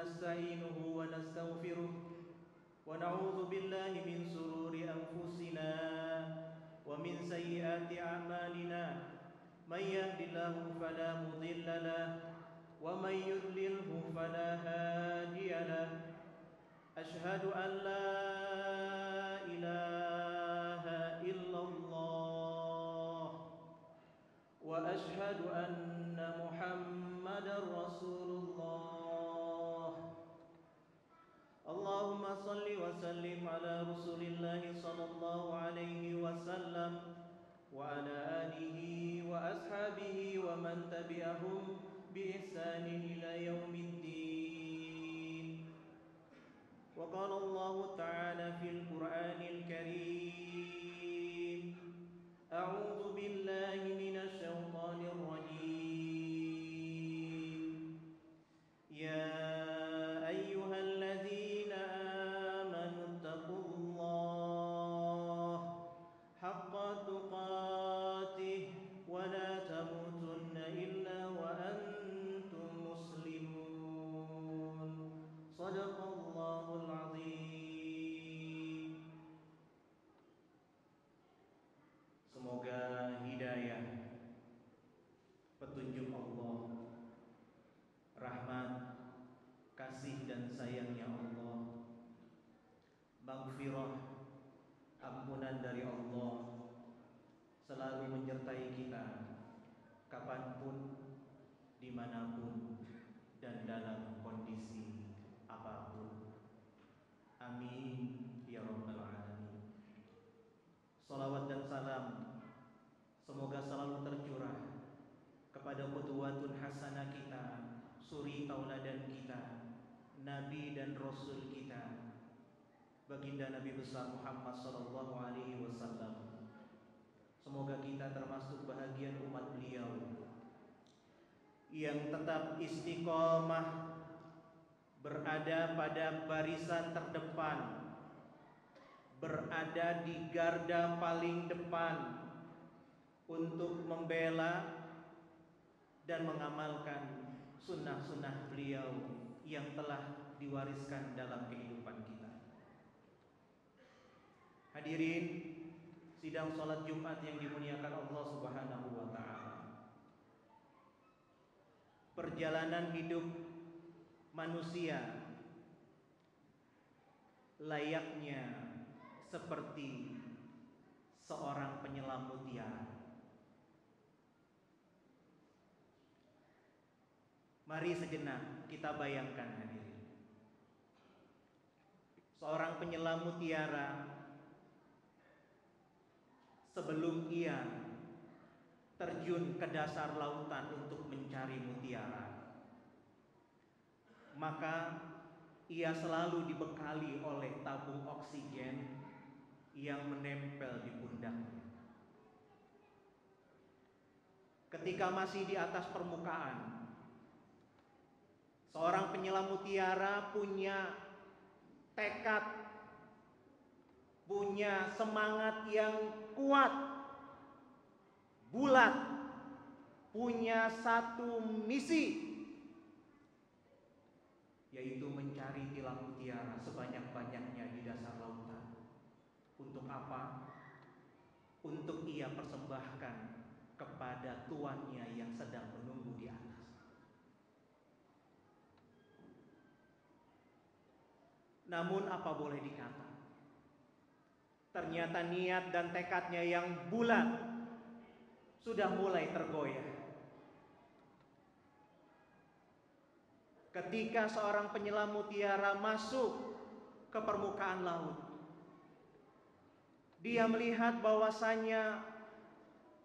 ونستعينه ونستغفره ونعوذ بالله من شرور أنفسنا ومن سيئات أعمالنا من يهد الله فلا مضل له ومن يضلله فلا هادي له أشهد أن لا إله إلا الله وأشهد أن محمدا رسول الله اللهم صل وسلم على رسول الله صلى الله عليه وسلم وعلى آله وأصحابه ومن تبعهم بإحسان إلى يوم الدين وقال الله تعالى في القرآن الكريم أعوذ بالله من الشيطان الرجيم يا أيها الذين آمنوا اتقوا الله حق تقاته ولا تموتن إلا وأنتم مسلمون صدق الله العظيم. Semoga hidayah, petunjuk Allah, rahmat, kasih dan sayangnya Allah, maghfirah, ampunan dari Allah selalu menyertai kita kapanpun, dimanapun, dan dalam kondisi apapun. Amin ya rabbal alamin. Salawat dan salam semoga selalu tercurah kepada qudwatun hasanah kita, suri tauladan kita, Nabi dan Rasul kita, baginda Nabi besar Muhammad sallallahu alaihi wasallam. Semoga kita termasuk bahagian umat beliau yang tetap istiqomah berada pada barisan terdepan, berada di garda paling depan untuk membela dan mengamalkan sunnah-sunnah beliau yang telah diwariskan dalam kehidupan kita. Hadirin sidang salat Jumat yang dimuliakan Allah Subhanahu wa taala. Perjalanan hidup manusia layaknya seperti seorang penyelam mutiara. Mari sejenak kita bayangkan hadirin. Seorang penyelam mutiara sebelum ia terjun ke dasar lautan untuk mencari mutiara, maka ia selalu dibekali oleh tabung oksigen yang menempel di pundaknya. Ketika masih di atas permukaan, seorang penyelam mutiara punya tekad, punya semangat yang kuat, bulat, punya satu misi, yaitu mencari tilang mutiara sebanyak-banyaknya di dasar lautan. Untuk apa? Untuk ia persembahkan kepada tuannya yang sedang menunggu di atas. Namun apa boleh dikata, ternyata niat dan tekadnya yang bulat sudah mulai tergoyah ketika seorang penyelam mutiara masuk ke permukaan laut. Dia melihat bahwasanya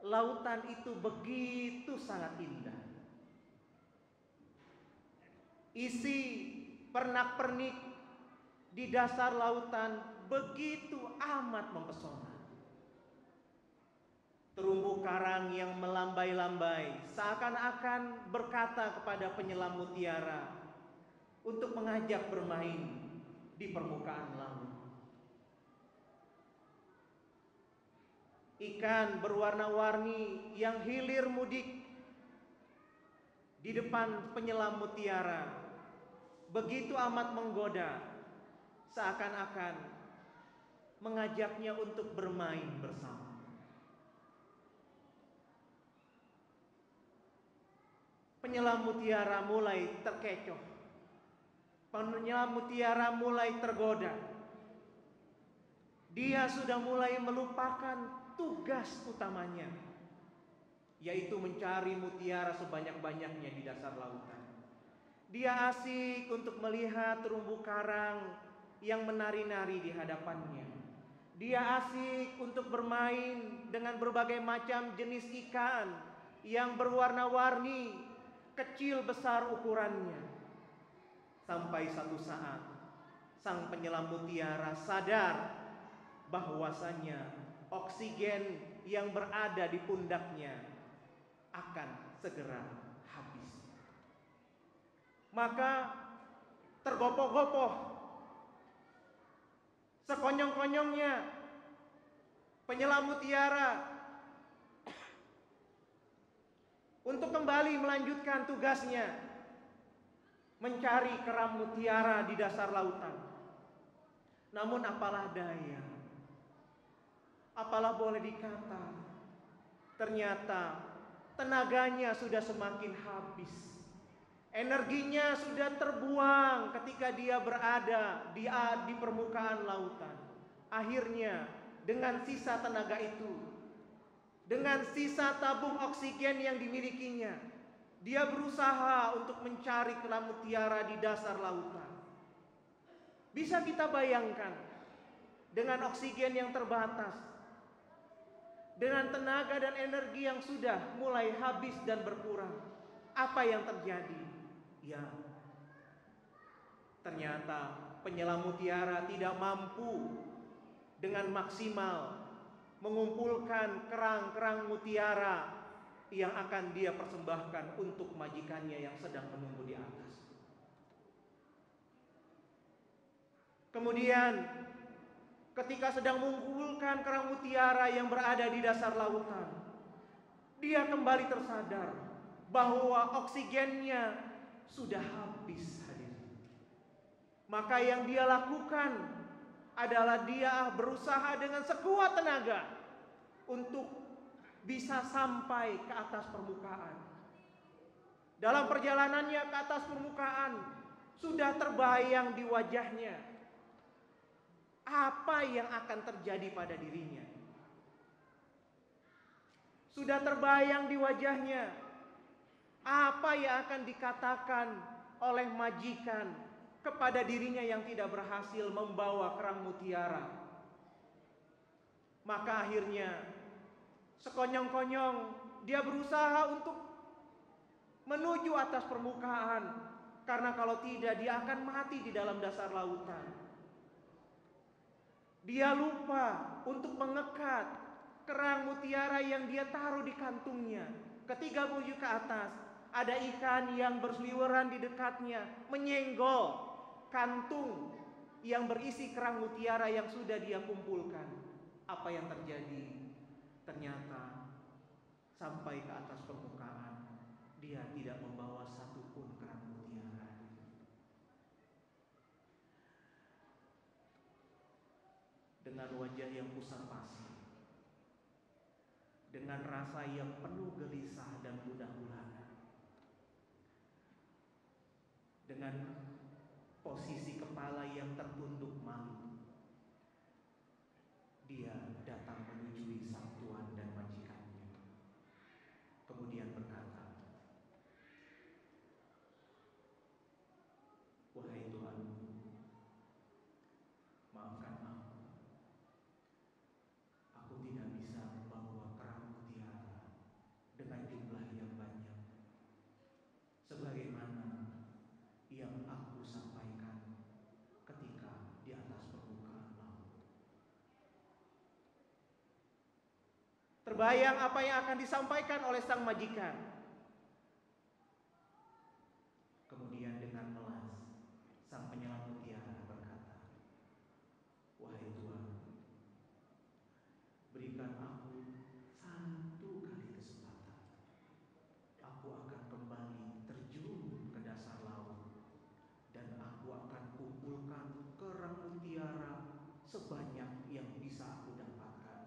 lautan itu begitu sangat indah. Isi pernak-pernik di dasar lautan begitu amat mempesona. Terumbu karang yang melambai-lambai seakan-akan berkata kepada penyelam mutiara untuk mengajak bermain di permukaan laut. Ikan berwarna-warni yang hilir mudik di depan penyelam mutiara begitu amat menggoda, seakan-akan mengajaknya untuk bermain bersama. Penyelam mutiara mulai terkecoh. Penyelam mutiara mulai tergoda. Dia sudah mulai melupakan tugas utamanya, yaitu mencari mutiara sebanyak-banyaknya di dasar lautan. Dia asik untuk melihat terumbu karang yang menari-nari di hadapannya. Dia asik untuk bermain dengan berbagai macam jenis ikan yang berwarna-warni, kecil besar ukurannya. Sampai satu saat sang penyelam mutiara sadar bahwasanya oksigen yang berada di pundaknya akan segera habis. Maka tergopoh-gopoh, sekonyong-konyongnya penyelam mutiara untuk kembali melanjutkan tugasnya mencari kerang mutiara di dasar lautan. Namun apalah daya, apalah boleh dikata, ternyata tenaganya sudah semakin habis. Energinya sudah terbuang ketika dia berada di permukaan lautan. Akhirnya dengan sisa tenaga itu, dengan sisa tabung oksigen yang dimilikinya, dia berusaha untuk mencari kerang mutiara di dasar lautan. Bisa kita bayangkan, dengan oksigen yang terbatas, dengan tenaga dan energi yang sudah mulai habis dan berkurang, apa yang terjadi? Ya, ternyata penyelam mutiara tidak mampu dengan maksimal mengumpulkan kerang-kerang mutiara yang akan dia persembahkan untuk majikannya yang sedang menunggu di atas. Kemudian ketika sedang mengumpulkan kerang mutiara yang berada di dasar lautan, dia kembali tersadar bahwa oksigennya sudah habis hadirin. Maka yang dia lakukan adalah dia berusaha dengan sekuat tenaga untuk bisa sampai ke atas permukaan. Dalam perjalanannya ke atas permukaan, sudah terbayang di wajahnya apa yang akan terjadi pada dirinya. Sudah terbayang di wajahnya apa yang akan dikatakan oleh majikan kepada dirinya yang tidak berhasil membawa kerang mutiara. Maka akhirnya sekonyong-konyong dia berusaha untuk menuju atas permukaan, karena kalau tidak dia akan mati di dalam dasar lautan. Dia lupa untuk mengekat kerang mutiara yang dia taruh di kantungnya. Ketika menuju ke atas, ada ikan yang berseliweran di dekatnya, menyenggol kantung yang berisi kerang mutiara yang sudah dia kumpulkan. Apa yang terjadi? Ternyata sampai ke atas permukaan, dia tidak membawa satupun kerang mutiara. Dengan wajah yang kusam pasi, dengan rasa yang penuh gelisah dan gundah gulana, dengan posisi kepala yang tertunduk malu, dia datang menyujui sang tuan dan majikannya. Kemudian berkata, "Wahai tuanku, maafkan aku. Aku tidak bisa membawa kerang mutiara dengan jumlah yang banyak, sebagaimana yang aku sampaikan ketika di atas permukaan laut." Terbayang apa yang akan disampaikan oleh sang majikan. Kemudian dengan melas, sang penyelam mutiara berkata, "Wahai tuan, berikan aku satu kali kesempatan. Aku akan kembali terjun ke dasar laut dan sebanyak yang bisa aku dapatkan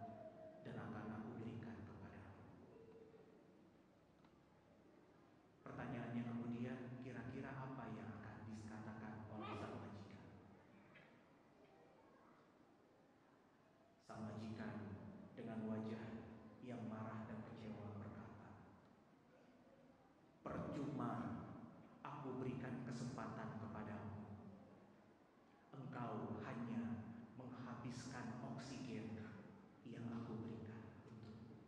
dan akan aku berikan kepadamu. Pertanyaannya kemudian, kira-kira apa yang akan dikatakan oleh sang majikan? Sang majikan dengan wajah yang marah dan kecewa berkata, "Percuma aku berikan kesempatan kepadamu. Engkau hanya menghabiskan oksigen yang aku berikan untukmu."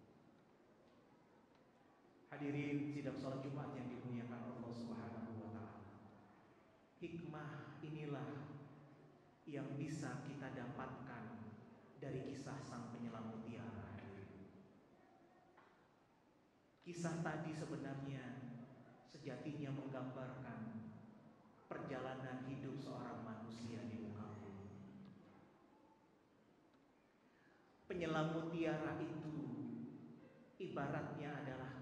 Hadirin sidang salat Jumat yang dimuliakan Allah Subhanahu wa taala. Hikmah inilah yang bisa kita dapatkan dari kisah sang penyelam mutiara. Kisah tadi sebenarnya sejatinya menggambarkan perjalanan hidup seorang manusia di muka bumi. Penyelam mutiara itu ibaratnya adalah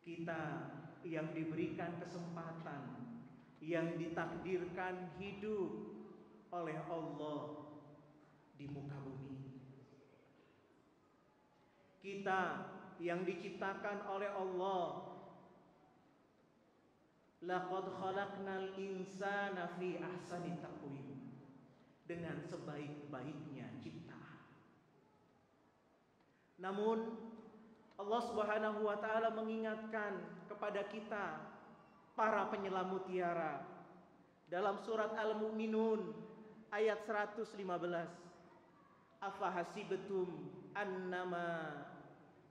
kita yang diberikan kesempatan, yang ditakdirkan hidup oleh Allah di muka bumi. Kita yang diciptakan oleh Allah. Laqad khalaqnal insana fi ahsani taqwim, dengan sebaik-baiknya ciptaan. Namun Allah Subhanahu wa taala mengingatkan kepada kita para penyelam mutiara dalam surat Al-Mu'minun ayat 115. Afahasibtum annama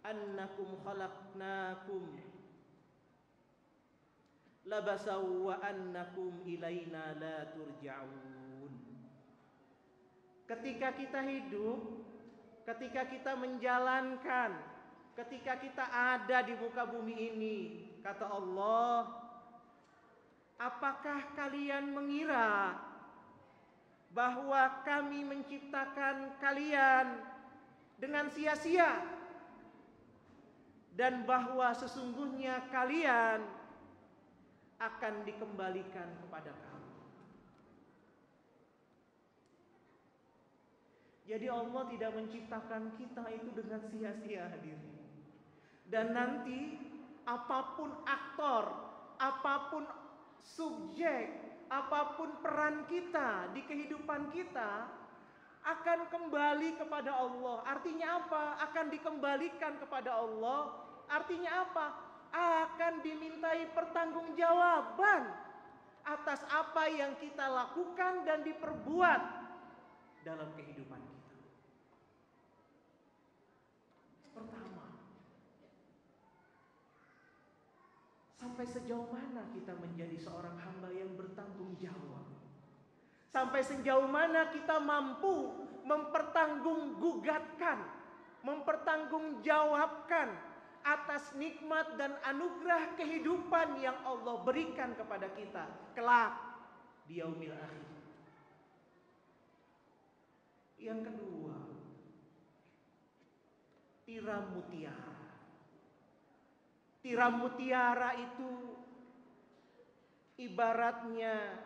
annakum khalaqnakum labasaw wa annakum ilaina la turja'un. Ketika kita hidup, ketika kita menjalankan, ketika kita ada di muka bumi ini, kata Allah, apakah kalian mengira bahwa kami menciptakan kalian dengan sia-sia, dan bahwa sesungguhnya kalian akan dikembalikan kepada kami? Jadi Allah tidak menciptakan kita itu dengan sia-sia, hadirin. Dan nanti apapun aktor, apapun subjek, apapun peran kita di kehidupan kita akan kembali kepada Allah. Artinya apa? Akan dikembalikan kepada Allah. Artinya apa? Akan dimintai pertanggungjawaban atas apa yang kita lakukan dan diperbuat dalam kehidupan kita. Pertama, sampai sejauh mana kita menjadi seorang hamba yang bertanggung jawab? Sampai sejauh mana kita mampu mempertanggungjawabkan atas nikmat dan anugerah kehidupan yang Allah berikan kepada kita kelak di yaumil akhir. Yang kedua, tiram mutiara. Tiram mutiara itu ibaratnya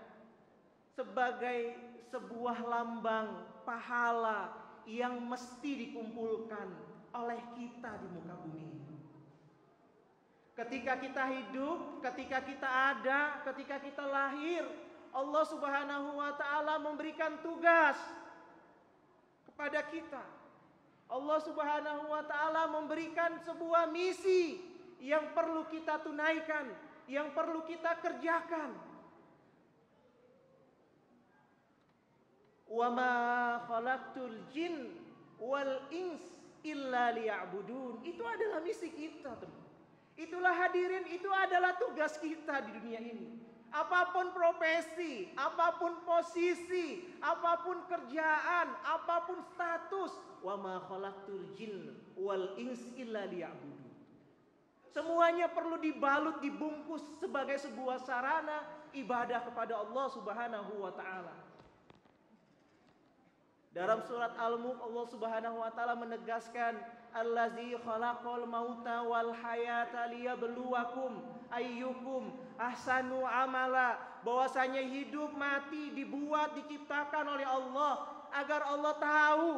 sebagai sebuah lambang pahala yang mesti dikumpulkan oleh kita di muka bumi ini. Ketika kita hidup, ketika kita ada, ketika kita lahir, Allah Subhanahu wa taala memberikan tugas kepada kita. Allah Subhanahu wa taala memberikan sebuah misi yang perlu kita tunaikan, yang perlu kita kerjakan. Wa ma khalaqtul jin wal ins illa liya'budun. Itu adalah misi kita, teman. Itulah hadirin, itu adalah tugas kita di dunia ini. Apapun profesi, apapun posisi, apapun kerjaan, apapun status, wa ma khalaqtul jin wal ins illa liya'budun. Semuanya perlu dibalut, dibungkus sebagai sebuah sarana ibadah kepada Allah Subhanahu wa taala. Dalam surat Al-Mulk Allah Subhanahu wa taala menegaskan, allazi khalaqal mauta wal hayata liyabluwakum ayyukum ahsanu amala, bahwasanya hidup mati dibuat diciptakan oleh Allah agar Allah tahu,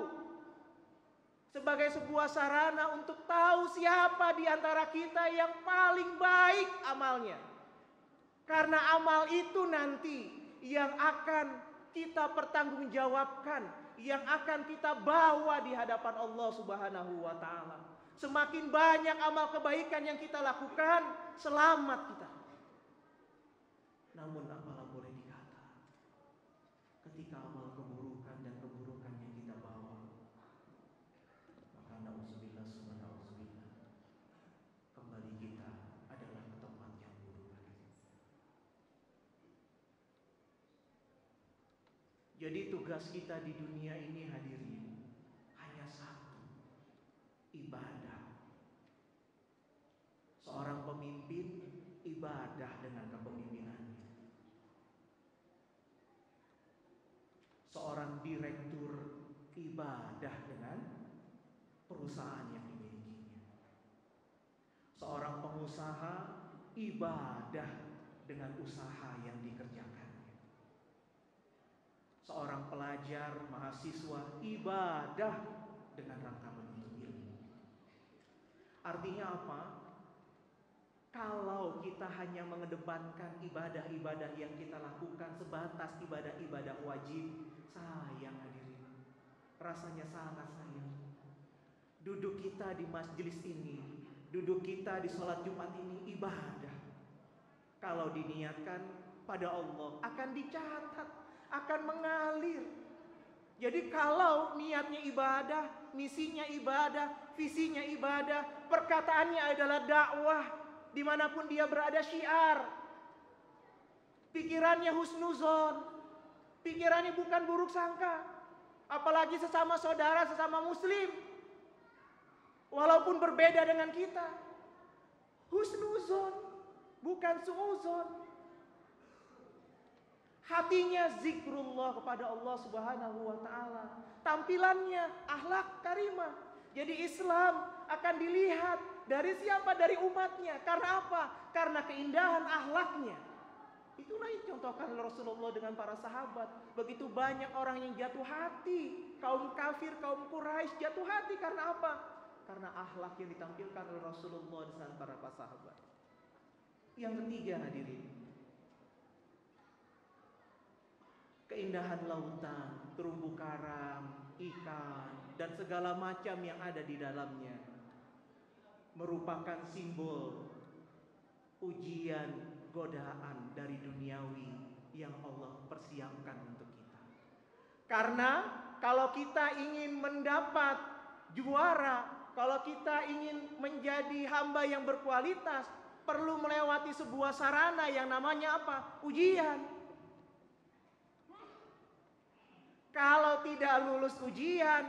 sebagai sebuah sarana untuk tahu siapa di antara kita yang paling baik amalnya. Karena amal itu nanti yang akan kita pertanggungjawabkan, yang akan kita bawa di hadapan Allah Subhanahu wa taala. Semakin banyak amal kebaikan yang kita lakukan, selamat kita. Namun apalah boleh dikata, ketika amal keburukan dan keburukannya kita bawa, maka na'udzubillah summa na'udzubillah, kembali kita adalah ke tempat yang buruk lagi. Jadi tugas kita di dunia ini hadirin hanya satu, ibadah. Seorang pemimpin ibadah dengan kepemimpinannya. Seorang direktur ibadah dengan perusahaan yang dimilikinya. Seorang pengusaha ibadah dengan usaha yang dikerjakannya. Seorang pelajar, mahasiswa ibadah dengan rangka menuntut ilmu. Artinya apa? Kalau kita hanya mengedepankan ibadah-ibadah yang kita lakukan sebatas ibadah-ibadah wajib, sayang hadirin, rasanya sangat sayang. Duduk kita di majelis ini, duduk kita di sholat Jumat ini ibadah. Kalau diniatkan pada Allah akan dicatat, akan mengalir. Jadi kalau niatnya ibadah, misinya ibadah, visinya ibadah, perkataannya adalah dakwah, dimanapun dia berada syiar, pikirannya husnuzon, pikirannya bukan buruk sangka, apalagi sesama saudara, sesama muslim, walaupun berbeda dengan kita, husnuzon, bukan suuzon. Hatinya zikrullah kepada Allah Subhanahu wa taala, tampilannya akhlak karimah. Jadi Islam akan dilihat dari siapa? Dari umatnya. Karena apa? Karena keindahan akhlaknya. Itulah yang contohkan Rasulullah dengan para sahabat. Begitu banyak orang yang jatuh hati, kaum kafir, kaum Quraisy jatuh hati karena apa? Karena akhlak yang ditampilkan oleh Rasulullah dengan para sahabat. Yang ketiga hadirin, keindahan lautan, terumbu karang, ikan, dan segala macam yang ada di dalamnya merupakan simbol ujian, godaan dari duniawi yang Allah persiapkan untuk kita. Karena kalau kita ingin mendapat juara, kalau kita ingin menjadi hamba yang berkualitas, perlu melewati sebuah sarana yang namanya apa? Ujian. Kalau tidak lulus ujian,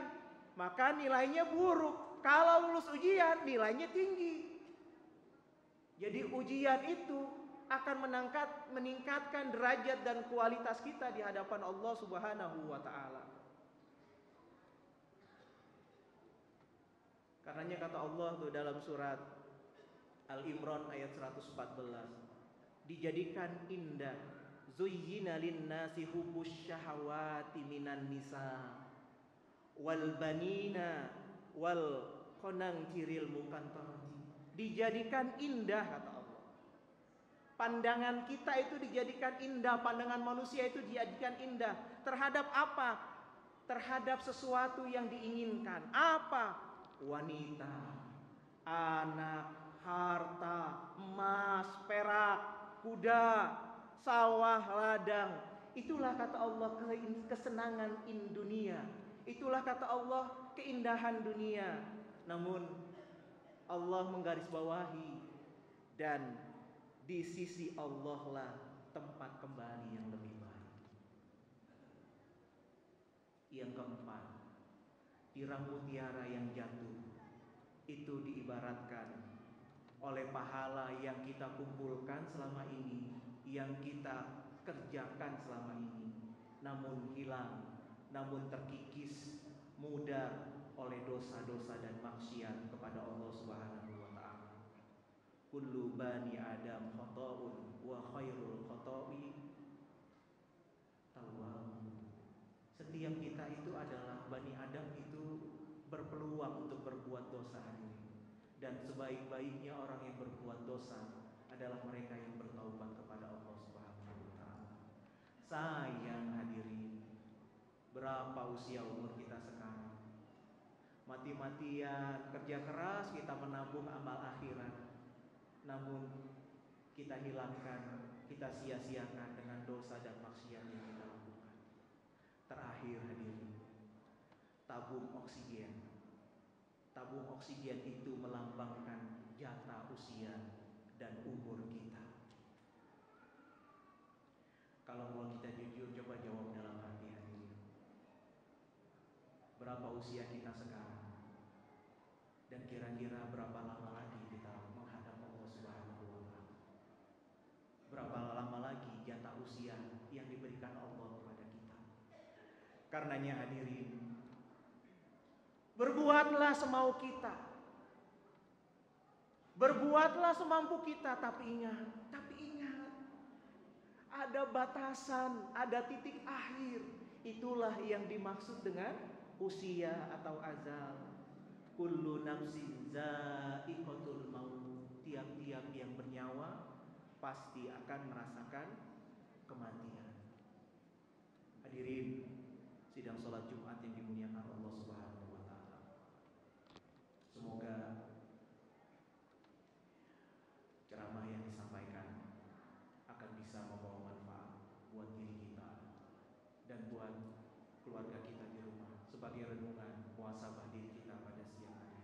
maka nilainya buruk. Kalau lulus ujian, nilainya tinggi. Jadi ujian itu akan meningkatkan derajat dan kualitas kita di hadapan Allah Subhanahu wa taala. Karenanya kata Allah tuh dalam surat Al-Imran ayat 114, dijadikan indah, zuyyina lin-nasi hubbus syahawati minan nisa wal banina wal qanantiril muqantarati. Dijadikan indah kata Allah. Pandangan kita itu dijadikan indah, pandangan manusia itu dijadikan indah terhadap apa? Terhadap sesuatu yang diinginkan. Apa? Wanita, anak, harta, emas, perak, kuda, sawah, ladang. Itulah kata Allah kesenangan dunia. Itulah kata Allah keindahan dunia. Namun Allah menggarisbawahi, dan di sisi Allah lah tempat kembali yang lebih baik. Yang keempat, tiang mutiara yang jatuh itu diibaratkan oleh pahala yang kita kumpulkan selama ini, yang kita kerjakan selama ini, namun hilang, namun terkikis, mudar oleh dosa-dosa dan maksiat kepada Allah Subhanahu wa taala. kullu bani Adam khata'un wa khairul khata'i tawwabun. Setiap kita itu adalah Bani Adam itu berpeluang untuk berbuat dosa hadirin. Dan sebaik-baiknya orang yang berbuat dosa adalah mereka yang bertaubat kepada Allah Subhanahu wa taala. Sayang hadirin, berapa usia umur kita sekarang? Mati-matian kerja keras kita menabung amal akhirat, namun kita hilangkan, kita sia-siakan dengan dosa dan maksiat yang kita lakukan. Terakhir hadirin, tabung oksigen. Tabung oksigen itu melambangkan jatah usia dan umur kita. Kalau mau kita jujur, coba jawab dalam hati hadirin. Berapa usia kita sekarang? Dan kira-kira berapa lama lagi kita menghadap Allah Subhanahu wa taala? Berapa lama lagi jatah usia yang diberikan Allah kepada kita? Karenanya hadirin, berbuatlah semau kita, berbuatlah semampu kita, tapi ingat, ada batasan, ada titik akhir. Itulah yang dimaksud dengan usia atau azal. Kullu nafsin za'iqatul maut. Tiap-tiap yang bernyawa pasti akan merasakan kematian. Hadirin sidang sholat Jumat yang dimuliakan Allah Subhanahu wa taala. Semoga ceramah yang disampaikan akan bisa membawa manfaat buat diri kita dan buat keluarga kita di rumah sebagai renungan muhasabah diri kita pada siang hari.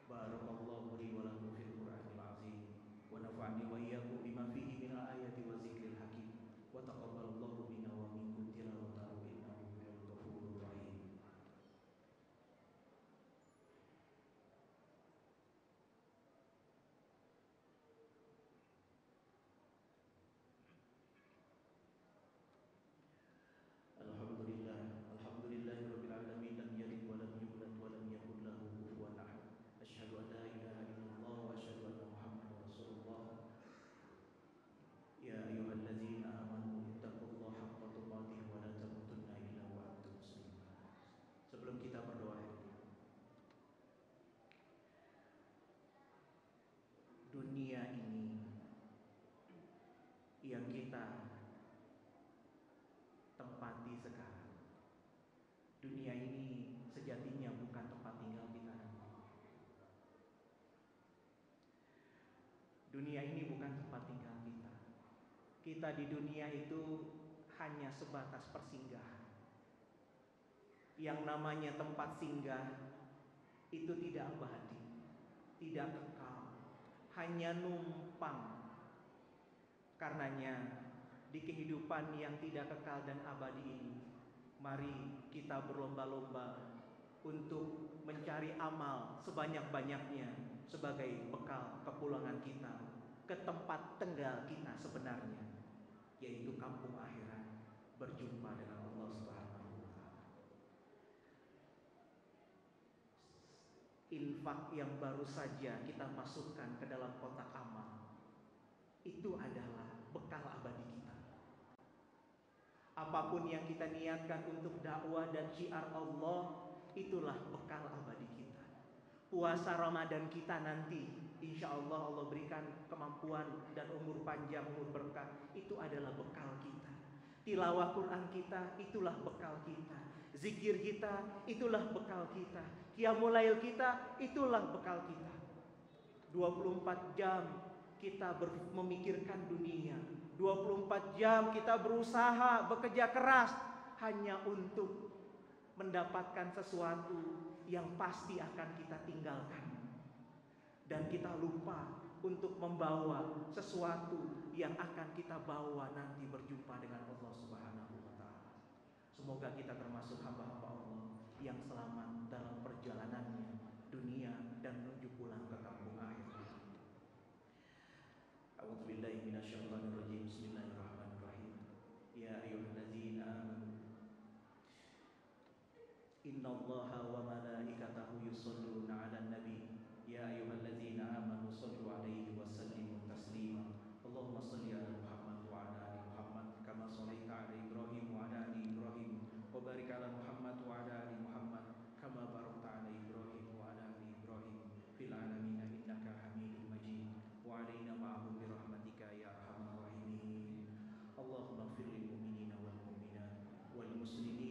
Barakallahu li wa lakum fil Qur'anil azim wa nafa'ani wa iyyakum bima fihi minal ayati wa zikril hakim wa taqabbalallahu minna wa minkum tilawatahu innahu huwal ghafurur rahim. Alhamdulillahirabbil alamin, lam yalid wa lam yulad wa lam yakul lahu kufuwan ahad. Asyhadu an la ilaha illallah wa asyhadu anna Muhammadar Rasulullah. Ya ayyuhalladzina amanu ittaqullaha haqqa tuqatih wa la tamutunna illa wa antum muslimun. Sebelum kita berdoa, dunia ini yang kita tempati sekarang, dunia ini sejatinya bukan tempat tinggal kita nanti. Dunia ini bukan tempat tinggal kita. Kita di dunia itu hanya sebatas persinggahan. Yang namanya tempat singgah itu tidak abadi, tidak kekal, hanya numpang. Karenanya di kehidupan yang tidak kekal dan abadi ini, mari kita berlomba-lomba untuk mencari amal sebanyak-banyaknya sebagai bekal kepulangan kita ke tempat tinggal kita sebenarnya, yaitu kampung akhirat, berjumpa dengan Allah Subhanahu wa taala. Infak yang baru saja kita masukkan ke dalam kotak amal itu adalah bekal abadi kita. Apapun yang kita niatkan untuk dakwah dan syiar Allah, itulah bekal abadi kita. Puasa Ramadan kita nanti, insya Allah Allah berikan kemampuan dan umur panjang, umur berkah, itu adalah bekal kita. Tilawah Quran kita, itulah bekal kita. Zikir kita, itulah bekal kita. Qiyamul Lail kita, itulah bekal kita. 24 jam kita memikirkan dunia, 24 jam kita berusaha, bekerja keras hanya untuk mendapatkan sesuatu yang pasti akan kita tinggalkan. Dan kita lupa untuk membawa sesuatu yang akan kita bawa nanti berjumpa dengan Allah Subhanahu wa taala. Semoga kita termasuk hamba-hamba Allah yang selamat dalam perjalanannya dunia dan menuju pulang ke kampung akhirat. A'udzubillahi minasyaitonir rajim. Bismillahirrahmanirrahim. Ya ayyuhalladzina amanu innallaha wa malaikatahu yusholluna 'alan nabi. Ya ayyuhalladzina amanu shallu 'alaihi wa sallimu muslimin